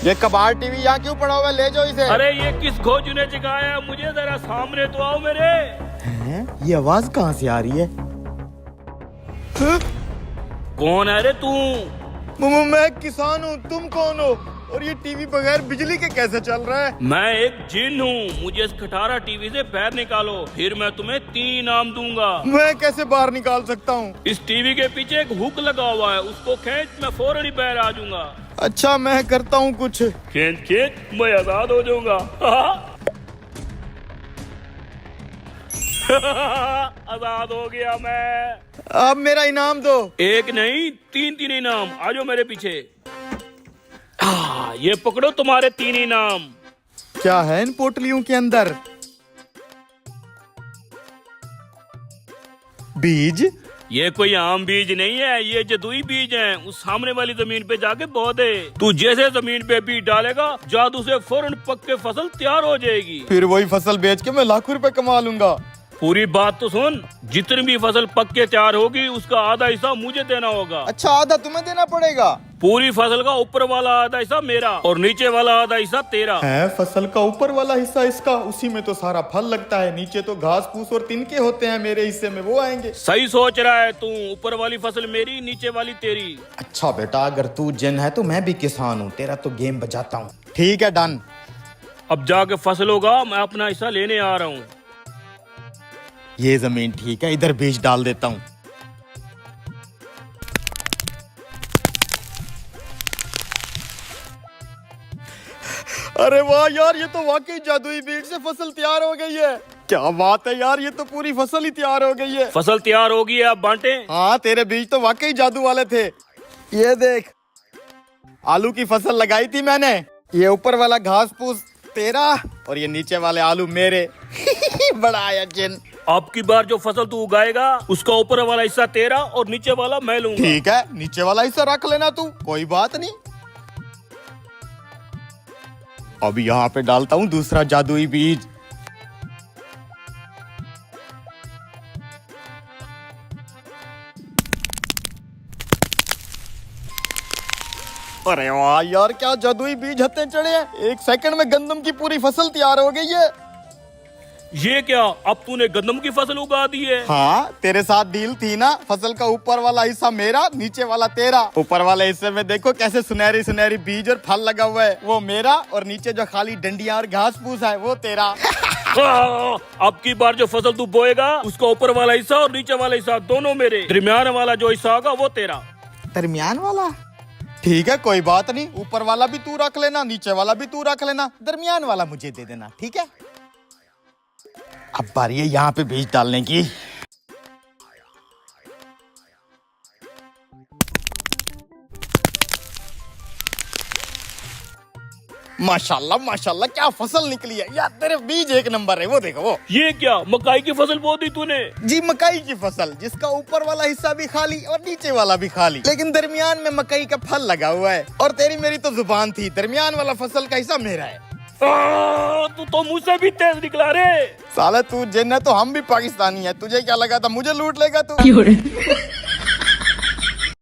ये कबाड़ टीवी यहाँ क्यों पड़ा हुआ है? ले जाओ इसे। अरे ये किस खोजू ने जगाया? मुझे जरा सामने तो आओ मेरे। हैं? ये आवाज कहाँ से आ रही है? कौन है रे तू? मैं किसान हूँ, तुम कौन हो? और ये टीवी बगैर बिजली के कैसे चल रहा है? मैं एक जिन हूँ, मुझे इस खटारा टीवी से पैर निकालो, फिर मैं तुम्हें 3 इनाम दूंगा। मैं कैसे बाहर निकाल सकता हूँ? इस टीवी के पीछे एक हुक लगा हुआ है, उसको खींच, मैं फौरन ही बाहर आ जाऊंगा। अच्छा मैं करता हूँ कुछ। खींच खींच, मैं आजाद हो जाऊंगा। आजाद हो गया मैं। अब मेरा इनाम दो। एक नहीं 3 इनाम। आ जाओ मेरे पीछे। ये पकड़ो तुम्हारे 3 इनाम। क्या है इन पोटलियों के अंदर? बीज? ये कोई आम बीज नहीं है, ये जदुई बीज हैं। उस सामने वाली जमीन पे जाके बो दे। तू जैसे जमीन पे बीज डालेगा, जादू से फौरन पक के फसल तैयार हो जाएगी। फिर वही फसल बेच के मैं लाखों रुपए कमा लूंगा। पूरी बात तो सुन, जितनी भी फसल पक के तैयार होगी उसका आधा हिस्सा मुझे देना होगा। अच्छा आधा तुम्हें देना पड़ेगा? पूरी फसल का ऊपर वाला आधा हिस्सा मेरा और नीचे वाला आधा हिस्सा तेरा है। फसल का ऊपर वाला हिस्सा इसका, उसी में तो सारा फल लगता है, नीचे तो घास फूस और तिनके होते हैं, मेरे हिस्से में वो आएंगे। सही सोच रहा है तू। ऊपर वाली फसल मेरी, नीचे वाली तेरी। अच्छा बेटा, अगर तू जिन है तो मैं भी किसान हूँ, तेरा तो गेम बजाता हूँ। ठीक है डन। अब जाके फसल होगा, मैं अपना हिस्सा लेने आ रहा हूँ। ये जमीन ठीक है, इधर बीज डाल देता हूँ। अरे वाह यार, ये तो वाकई जादुई बीज से फसल तैयार हो गई है। क्या बात है यार, ये तो पूरी फसल ही तैयार हो गई है। फसल तैयार हो गई है, अब बांटे। हाँ तेरे बीज तो वाकई जादू वाले थे। ये देख, आलू की फसल लगाई थी मैंने। ये ऊपर वाला घास फूस तेरा और ये नीचे वाले आलू मेरे। बड़ा आया जिन। अब की बार जो फसल तू उगाएगा उसका ऊपर वाला हिस्सा तेरा और नीचे वाला मैं लूंगा। ठीक है, नीचे वाला हिस्सा रख लेना तू, कोई बात नहीं। अब यहाँ पे डालता हूँ दूसरा जादुई बीज। अरे वाह यार, क्या जादुई बीज हत्ते चढ़े हैं। 1 सेकंड में गंदम की पूरी फसल तैयार हो गई है। ये क्या, अब तूने गंदम की फसल उगा दी है? हाँ तेरे साथ डील थी ना, फसल का ऊपर वाला हिस्सा मेरा, नीचे वाला तेरा। ऊपर वाले हिस्से में देखो कैसे सुनहरी सुनहरी बीज और फल लगा हुआ है, वो मेरा, और नीचे जो खाली डंडियां और घास फूस है वो तेरा। अब की बार जो फसल तू बोएगा उसका ऊपर वाला हिस्सा और नीचे वाला हिस्सा दोनों मेरे। दरमियान वाला जो हिस्सा होगा वो तेरा। दरमियान वाला? ठीक है कोई बात नहीं, ऊपर वाला भी तू रख लेना, नीचे वाला भी तू रख लेना, दरमियान वाला मुझे दे देना, ठीक है? अब बारी है यहाँ पे बीज डालने की। माशाल्लाह माशाल्लाह, क्या फसल निकली है यार, तेरे बीज एक नंबर है। वो देखो वो। ये क्या, मकाई की फसल बो दी तूने? जी मकाई की फसल, जिसका ऊपर वाला हिस्सा भी खाली और नीचे वाला भी खाली, लेकिन दरमियान में मकई का फल लगा हुआ है। और तेरी मेरी तो जुबान थी, दरमियान वाला फसल का हिस्सा मेरा है। तू तो मुझसे भी तेज निकला रे। साला तू जिन है तो हम भी पाकिस्तानी है, तुझे क्या लगा था मुझे लूट लेगा तू?